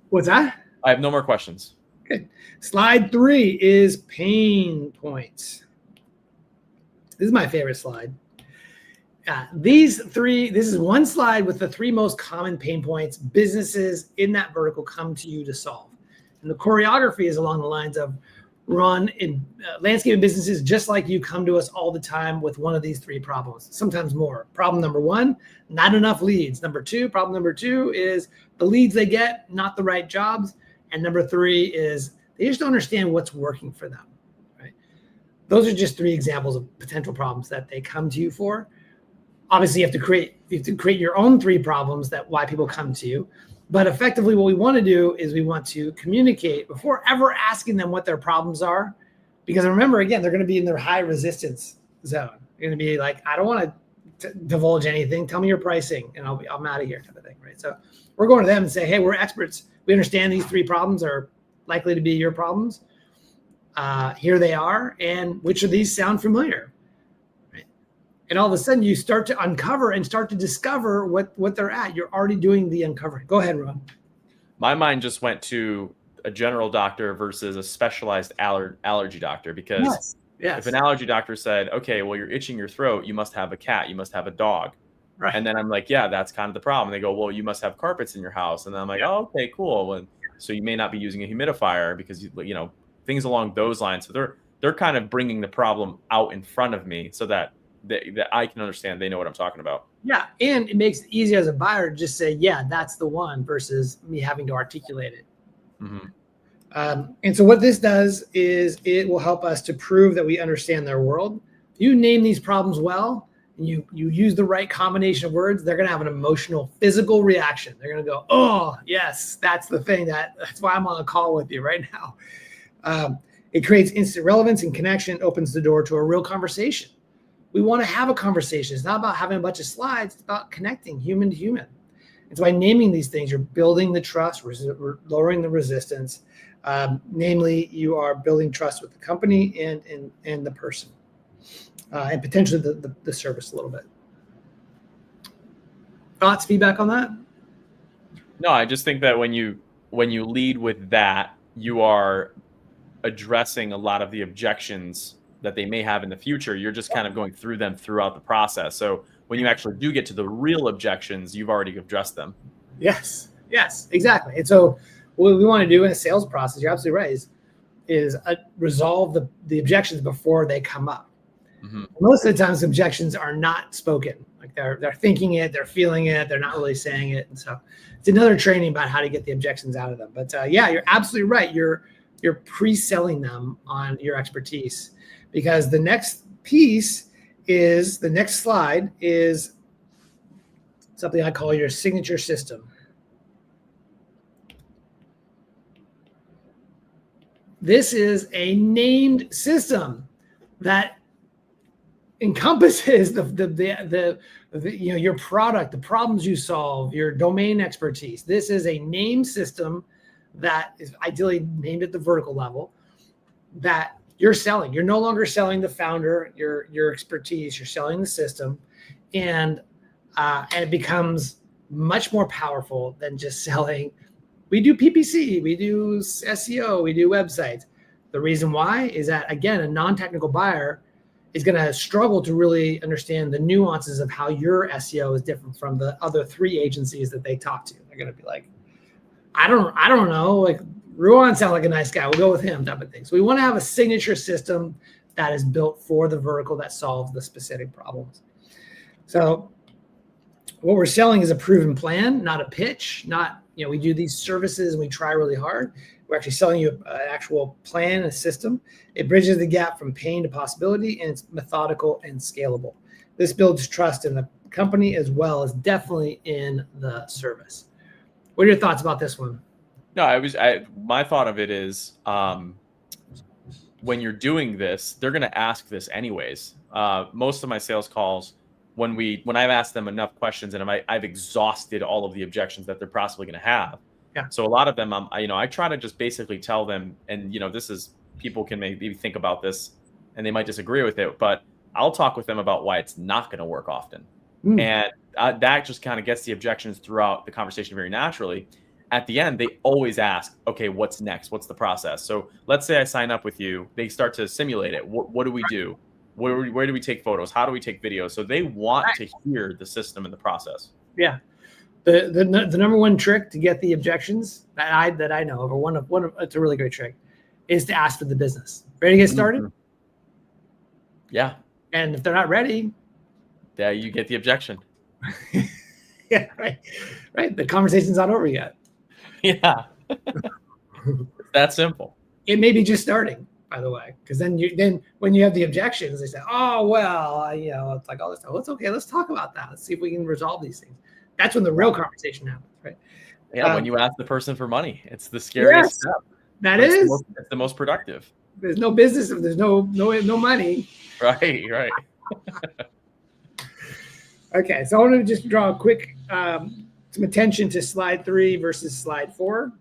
What's that? I have no more questions. Good. Slide 3 is pain points. This is my favorite slide. This is one slide with the 3 most common pain points businesses in that vertical come to you to solve. And the choreography is along the lines of run in landscaping businesses just like you come to us all the time with one of these 3 problems, sometimes more. Problem number 1, not enough leads. Problem number 2 is the leads they get, not the right jobs. And number 3 is they just don't understand what's working for them, right? Those are just 3 examples of potential problems that they come to you for. Obviously, you have to create your own 3 problems that why people come to you. But effectively, what we want to do is we want to communicate before ever asking them what their problems are. Because remember, again, they're going to be in their high resistance zone. They're going to be like, I don't want to divulge anything. Tell me your pricing and I'm out of here type of thing, right? So we're going to them and say, hey, we're experts. We understand these 3 problems are likely to be your problems. Here they are. And which of these sound familiar? Right? And all of a sudden you start to uncover and start to discover what they're at. You're already doing the uncovering. Go ahead, Ron. My mind just went to a general doctor versus a specialized allergy doctor, because if an allergy doctor said, okay, well, you're itching your throat, you must have a cat, you must have a dog. Right. And then I'm like, yeah, that's kind of the problem. And they go, well, you must have carpets in your house. And then I'm like, oh, okay, cool. Well, so you may not be using a humidifier because you know things along those lines. So they're kind of bringing the problem out in front of me so that I can understand they know what I'm talking about. Yeah, and it makes it easier as a buyer to just say, yeah, that's the one versus me having to articulate it. Mm-hmm. And so what this does is it will help us to prove that we understand their world. If you name these problems well, and you use the right combination of words, they're going to have an emotional, physical reaction. They're going to go, oh, yes, that's the thing. That's why I'm on a call with you right now. It creates instant relevance and connection, opens the door to a real conversation. We want to have a conversation. It's not about having a bunch of slides. It's about connecting human to human. It's by naming these things, you're building the trust, lowering the resistance. Namely, you are building trust with the company and the person. And potentially the service a little bit. Thoughts, feedback on that? No, I just think that when you lead with that, you are addressing a lot of the objections that they may have in the future. You're just kind of going through them throughout the process. So when you actually do get to the real objections, you've already addressed them. Yes, exactly. And so what we want to do in a sales process, you're absolutely right, is resolve the objections before they come up. Mm-hmm. Most of the times objections are not spoken. Like they're thinking it, they're feeling it, they're not really saying it. And so it's another training about how to get the objections out of them. But yeah, you're absolutely right. You're pre-selling them on your expertise, because the next piece is, the next slide is something I call your signature system. This is a named system that encompasses the your product, the problems you solve, your domain expertise. This is a named system that is ideally named at the vertical level that you're selling. You're no longer selling the founder, your expertise. You're selling the system, and it becomes much more powerful than just selling. We do PPC, we do SEO, we do websites. The reason why is that, again, a non-technical buyer is going to struggle to really understand the nuances of how your SEO is different from the other 3 agencies that they talk to. They're going to be like, I don't know, like Ruan sounds like a nice guy. We'll go with him, type of thing. So we want to have a signature system that is built for the vertical that solves the specific problems. So what we're selling is a proven plan, not a pitch. Not, we do these services and we try really hard. We're actually selling you an actual plan, a system. It bridges the gap from pain to possibility, and it's methodical and scalable. This builds trust in the company as well as definitely in the service. What are your thoughts about this one? No, my thought of it is, when you're doing this, they're going to ask this anyways. Most of my sales calls, when I've asked them enough questions and I've exhausted all of the objections that they're possibly going to have. Yeah. So a lot of them, I try to just basically tell them, and this is, people can maybe think about this and they might disagree with it, but I'll talk with them about why it's not going to work often. And that just kind of gets the objections throughout the conversation very naturally. At the end, they always ask, okay, what's next? What's the process? So let's say I sign up with you. They start to simulate it. What do we do? Where do we take photos? How do we take videos? So they want to hear the system and the process. Yeah. The number one trick to get the objections that I know of, or one of it's a really great trick, is to ask for the business. Ready to get started? Mm-hmm. Yeah. And if they're not ready, yeah, you get the objection. Yeah, right. The conversation's not over yet. Yeah. That's simple. It may be just starting, by the way, because then when you have the objections, they say, oh, well, it's like all this stuff. Well, it's okay. Let's talk about that. Let's see if we can resolve these things. That's when the real conversation happens, right? Yeah, when you ask the person for money, it's the scariest step. It's the most productive. There's no business if there's no money. Right. Okay, so I want to just draw a quick some attention to slide 3 versus slide 4.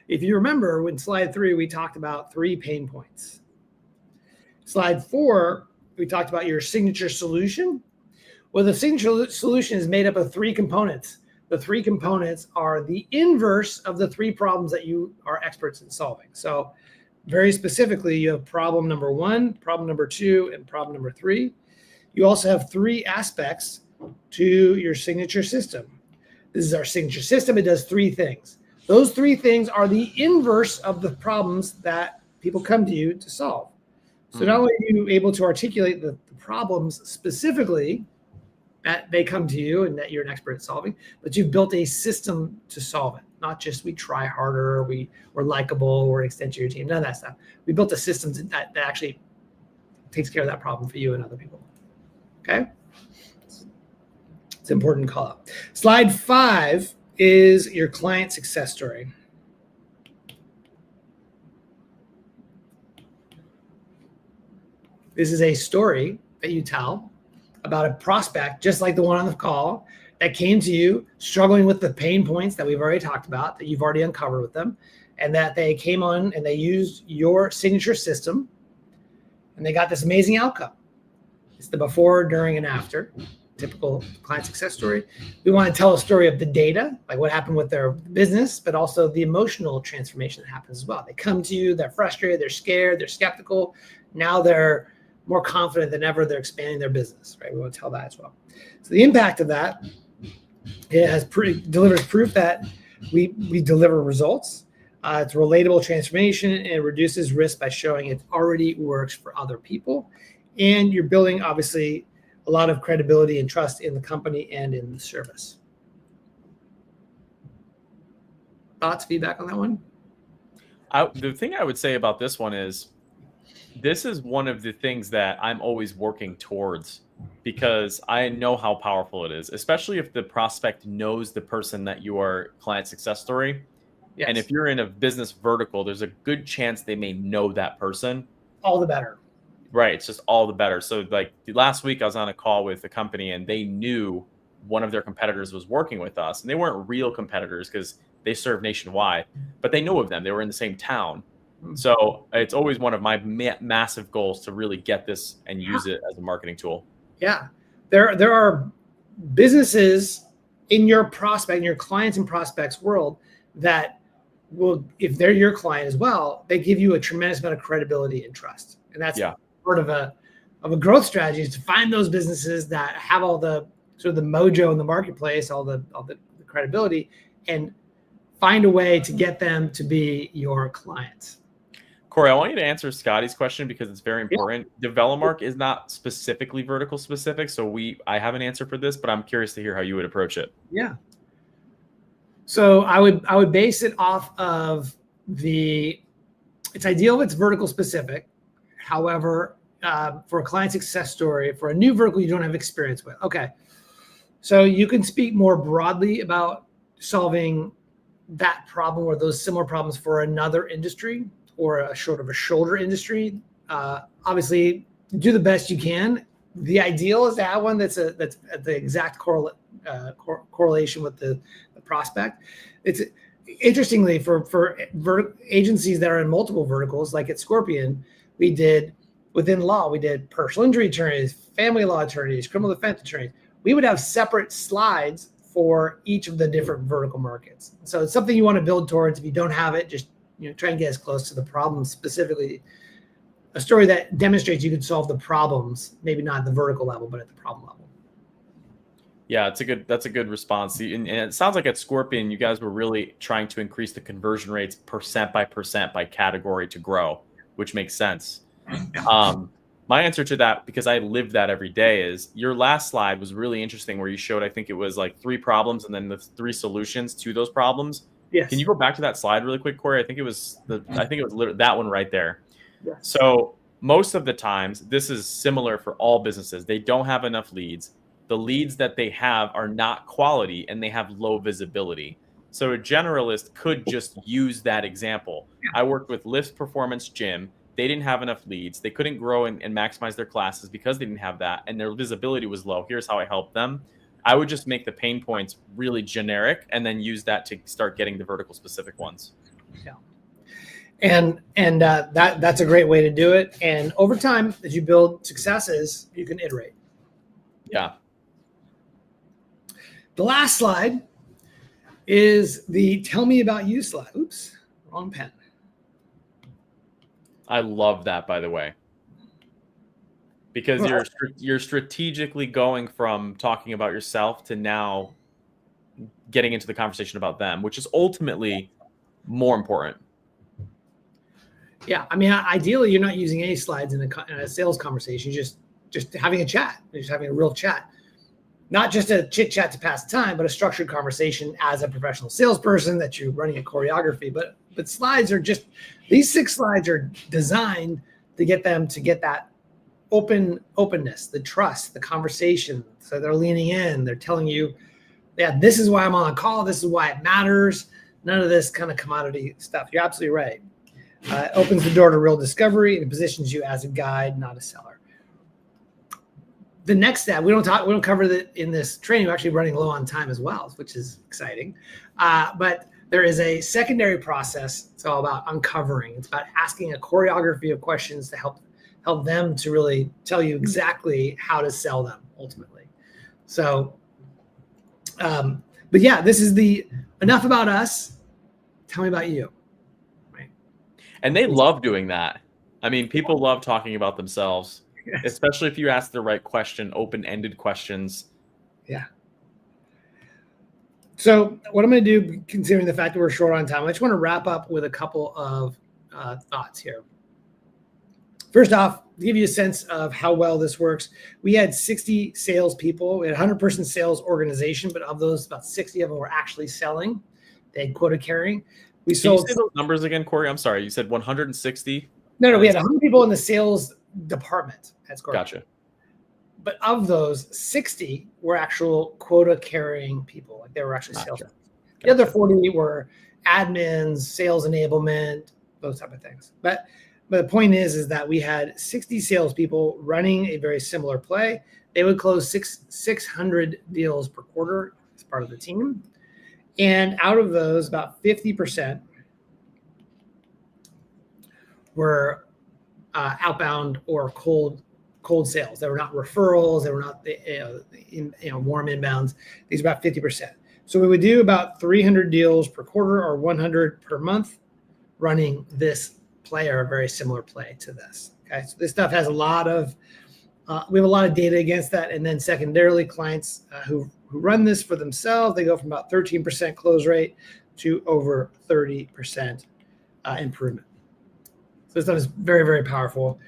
If you remember, in slide 3, we talked about 3 pain points. Slide 4, we talked about your signature solution. Well, the signature solution is made up of 3 components. The 3 components are the inverse of the 3 problems that you are experts in solving. So very specifically, you have problem number 1, problem number 2, and problem number 3. You also have 3 aspects to your signature system. This is our signature system. It does 3 things. Those 3 things are the inverse of the problems that people come to you to solve. So not only are you able to articulate the problems specifically that they come to you and that you're an expert at solving, but you've built a system to solve it. Not just we try harder, we're likable, we're an extension of your team, none of that stuff. We built a system that actually takes care of that problem for you and other people. Okay? It's an important call out. Slide 5 is your client success story. This is a story that you tell about a prospect, just like the one on the call, that came to you struggling with the pain points that we've already talked about, that you've already uncovered with them, and that they came on and they used your signature system and they got this amazing outcome. It's the before, during, and after. Typical client success story. We want to tell a story of the data, like what happened with their business, but also the emotional transformation that happens as well. They come to you, they're frustrated, they're scared, they're skeptical. Now they're more confident than ever. They're expanding their business, right? We want to tell that as well. So the impact of that, it delivers proof that we deliver results. It's relatable transformation, and it reduces risk by showing it already works for other people. And you're building, obviously, a lot of credibility and trust in the company and in the service. Thoughts, feedback on that one? The thing I would say about this one is, this is one of the things that I'm always working towards, because I know how powerful it is, especially if the prospect knows the person that you are client success story. Yes. And if you're in a business vertical, there's a good chance they may know that person. All the better. Right. It's just all the better. So like last week I was on a call with a company and they knew one of their competitors was working with us, and they weren't real competitors because they serve nationwide, but they know of them. They were in the same town. So it's always one of my massive goals to really get this and use it as a marketing tool. Yeah. There are businesses in your clients and prospects world that will, if they're your client as well, they give you a tremendous amount of credibility and trust. And that's part of a growth strategy, is to find those businesses that have all the sort of the mojo in the marketplace, all the credibility, and find a way to get them to be your clients. Corey, I want you to answer Scotty's question because it's very important. Develomark is not specifically vertical specific, so I have an answer for this, but I'm curious to hear how you would approach it. Yeah. So I would base it off of it's ideal if it's vertical specific. However, for a client success story, for a new vertical you don't have experience with, okay, so you can speak more broadly about solving that problem or those similar problems for another industry or a shoulder industry. Obviously, do the best you can. The ideal is to have one that's at the exact correlation with the prospect. It's interestingly for agencies that are in multiple verticals, like at Scorpion, we did within law, we did personal injury attorneys, family law attorneys, criminal defense attorneys. We would have separate slides for each of the different vertical markets. So it's something you want to build towards. If you don't have it, just try and get as close to the problem specifically. A story that demonstrates you can solve the problems, maybe not at the vertical level, but at the problem level. Yeah, that's a good response. And it sounds like at Scorpion, you guys were really trying to increase the conversion rates percent by category to grow, which makes sense. My answer to that, because I live that every day, is your last slide was really interesting where you showed, I think it was like 3 problems and then the 3 solutions to those problems. Yes. Can you go back to that slide really quick, Corey? I think it was literally that one right there. Yes. So most of the times, this is similar for all businesses. They don't have enough leads. The leads that they have are not quality and they have low visibility. So a generalist could just use that example. I worked with Lyft Performance Gym. They didn't have enough leads. They couldn't grow and maximize their classes because they didn't have that, and their visibility was low. Here's how I helped them. I would just make the pain points really generic and then use that to start getting the vertical specific ones. Yeah. And that's a great way to do it. And over time, as you build successes, you can iterate. Yeah. The last slide is the tell me about you slide. Oops, wrong pen. I love that, by the way, because you're strategically going from talking about yourself to now getting into the conversation about them, which is ultimately more important. Yeah, I mean, ideally, you're not using any slides in a sales conversation. You're just having a chat. You're just having a real chat, not just a chit chat to pass the time, but a structured conversation as a professional salesperson that you're running a choreography. But slides are just, these 6 slides are designed to get them to get that openness, the trust, the conversation. So they're leaning in, they're telling you, yeah, this is why I'm on a call. This is why it matters. None of this kind of commodity stuff. You're absolutely right. It opens the door to real discovery and positions you as a guide, not a seller. The next step, we don't cover that in this training. We're actually running low on time as well, which is exciting. But there is a secondary process. It's all about uncovering. It's about asking a choreography of questions to help them to really tell you exactly how to sell them ultimately. So, but yeah, this is enough about us. Tell me about you. Right. And they love doing that. I mean, people love talking about themselves, especially if you ask the right question, open-ended questions. Yeah. So what I'm going to do, considering the fact that we're short on time, I just want to wrap up with a couple of thoughts here. First off, to give you a sense of how well this works, we had 60 salespeople. We had a 100-person sales organization, but of those, about 60 of them were actually selling. They had quota carrying. Can you say those numbers again, Corey? I'm sorry. You said 160? No, we had 100 people in the sales department at Scorpion. Gotcha. But of those, 60 were actual quota carrying people. Like they were actually sales. Gotcha. The other 40 were admins, sales enablement, those type of things. But the point is that we had 60 salespeople running a very similar play. They would close 600 deals per quarter as part of the team. And out of those, about 50% were outbound or cold sales. They were not referrals. They were not warm inbounds. These are about 50%. So we would do about 300 deals per quarter or 100 per month running this play or a very similar play to this. Okay, so this stuff has a lot of, we have a lot of data against that. And then secondarily, clients who run this for themselves, they go from about 13% close rate to over 30% improvement. So this stuff is very, very powerful.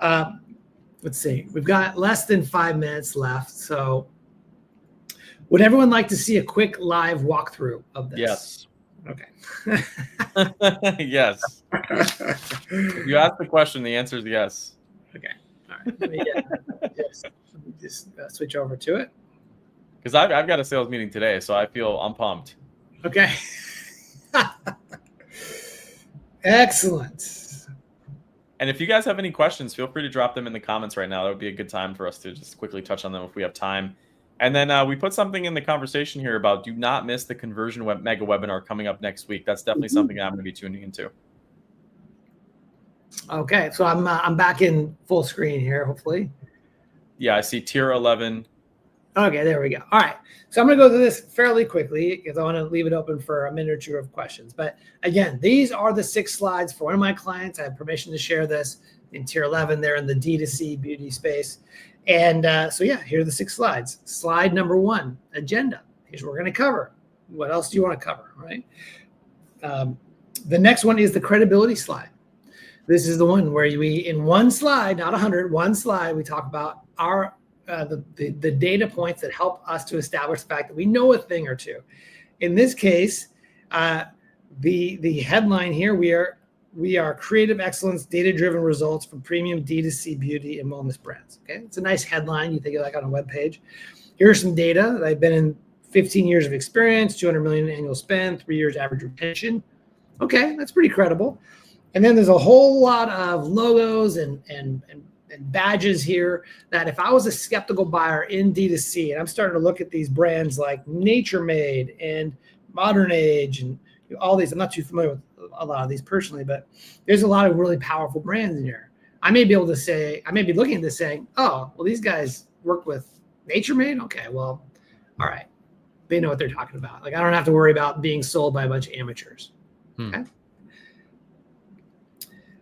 Let's see, we've got less than 5 minutes left. So would everyone like to see a quick live walkthrough of this? Yes. Okay. Yes. If you ask the question, the answer is yes. Okay. All right. Let me just switch over to it. Because I've got a sales meeting today, so I'm pumped. Okay. Excellent. And if you guys have any questions, feel free to drop them in the comments right now. That would be a good time for us to just quickly touch on them if we have time. And then we put something in the conversation here about do not miss the conversion mega webinar coming up next week. That's definitely something I'm going to be tuning into. Okay, so I'm back in full screen here, hopefully. Yeah, I see tier 11. Okay, there we go. All right, so I'm going to go through this fairly quickly because I want to leave it open for a minute or two of questions. But again, these are the 6 slides for one of my clients. I have permission to share this in tier 11. They're in the D2C beauty space. And so, yeah, here are the 6 slides. Slide number 1, agenda. Here's what we're going to cover. What else do you want to cover, right? The next one is the credibility slide. This is the one where we, in one slide, not 100, one slide, we talk about our the data points that help us to establish the fact that we know a thing or two. In this case, the headline here, we are creative excellence, data-driven results from premium D2C beauty and wellness brands. Okay, it's a nice headline. You think of like on a web page. Here's some data. I've been in 15 years of experience, 200 million annual spend, 3 years average retention. Okay, that's pretty credible. And then there's a whole lot of logos and badges here that if I was a skeptical buyer in D2C, and I'm starting to look at these brands like Nature Made and Modern Age and all these, I'm not too familiar with a lot of these personally, but there's a lot of really powerful brands in here. I may be able to say, I may be looking at this saying, oh, well, these guys work with Nature Made. Okay, well, all right. They know what they're talking about. Like, I don't have to worry about being sold by a bunch of amateurs. Okay.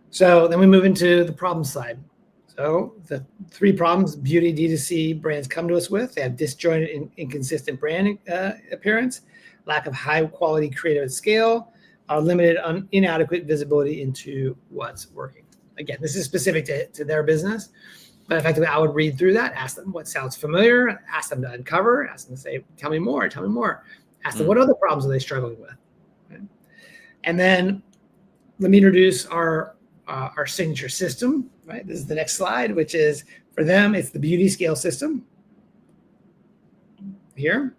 So then we move into the problem side. So the 3 problems beauty D2C brands come to us with: they have disjointed and inconsistent brand appearance, lack of high quality creative at scale, limited inadequate visibility into what's working. Again, this is specific to their business, but effectively I would read through that, ask them what sounds familiar, ask them to uncover, ask them to say, tell me more, ask them what other problems are they struggling with. Okay. And then let me introduce our signature system, right? This is the next slide, which is, for them, it's the beauty scale system. Here,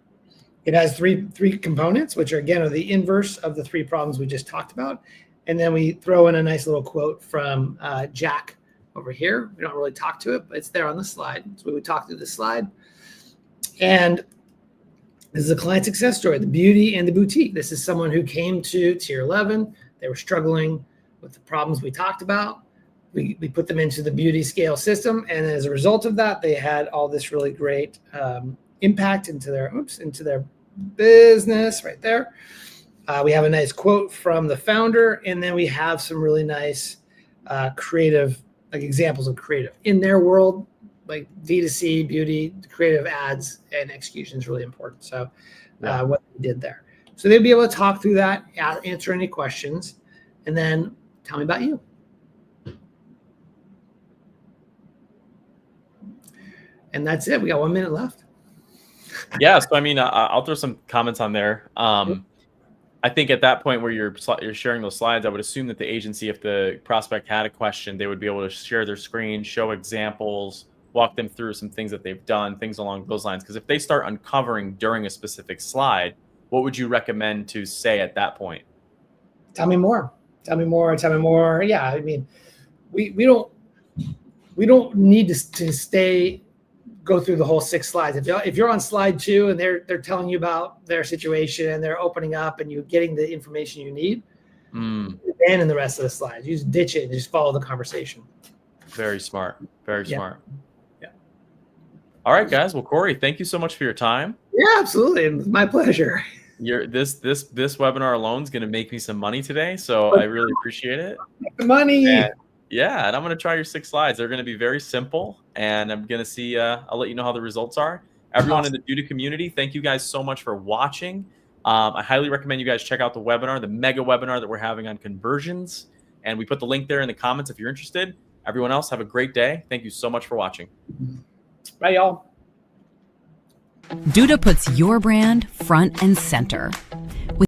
it has three components, which are, again, are the inverse of the 3 problems we just talked about. And then we throw in a nice little quote from Jack over here. We don't really talk to it, but it's there on the slide. So we would talk through the slide. And this is a client success story, the beauty and the boutique. This is someone who came to tier 11. They were struggling with the problems we talked about. We put them into the beauty scale system. And as a result of that, they had all this really great impact into their business right there. We have a nice quote from the founder, and then we have some really nice creative, like examples of creative in their world, like D2C beauty, creative ads and execution is really important. So what we did there. So they'll be able to talk through that, answer any questions, and then tell me about you. And that's it. We got 1 minute left. Yeah. So, I mean, I'll throw some comments on there. I think at that point where you're sharing those slides, I would assume that the agency, if the prospect had a question, they would be able to share their screen, show examples, walk them through some things that they've done, things along those lines. Because if they start uncovering during a specific slide, what would you recommend to say at that point? Tell me more. Tell me more. Tell me more. Yeah, I mean, we don't need to go through the whole 6 slides. If you're on slide 2 and they're telling you about their situation and they're opening up and you're getting the information you need, Abandon the rest of the slides. You just ditch it and just follow the conversation. Very smart. Very smart. Yeah. All right, guys. Well, Corey, thank you so much for your time. Yeah, absolutely. It's my pleasure. This webinar alone is going to make me some money today, so I really appreciate it. Money. And I'm going to try your 6 slides. They're going to be very simple, and I'm going to see. I'll let you know how the results are. Everyone in the Duda community, thank you guys so much for watching. I highly recommend you guys check out the webinar, the mega webinar that we're having on conversions, and we put the link there in the comments if you're interested. Everyone else, have a great day. Thank you so much for watching. Bye, y'all. Duda puts your brand front and center.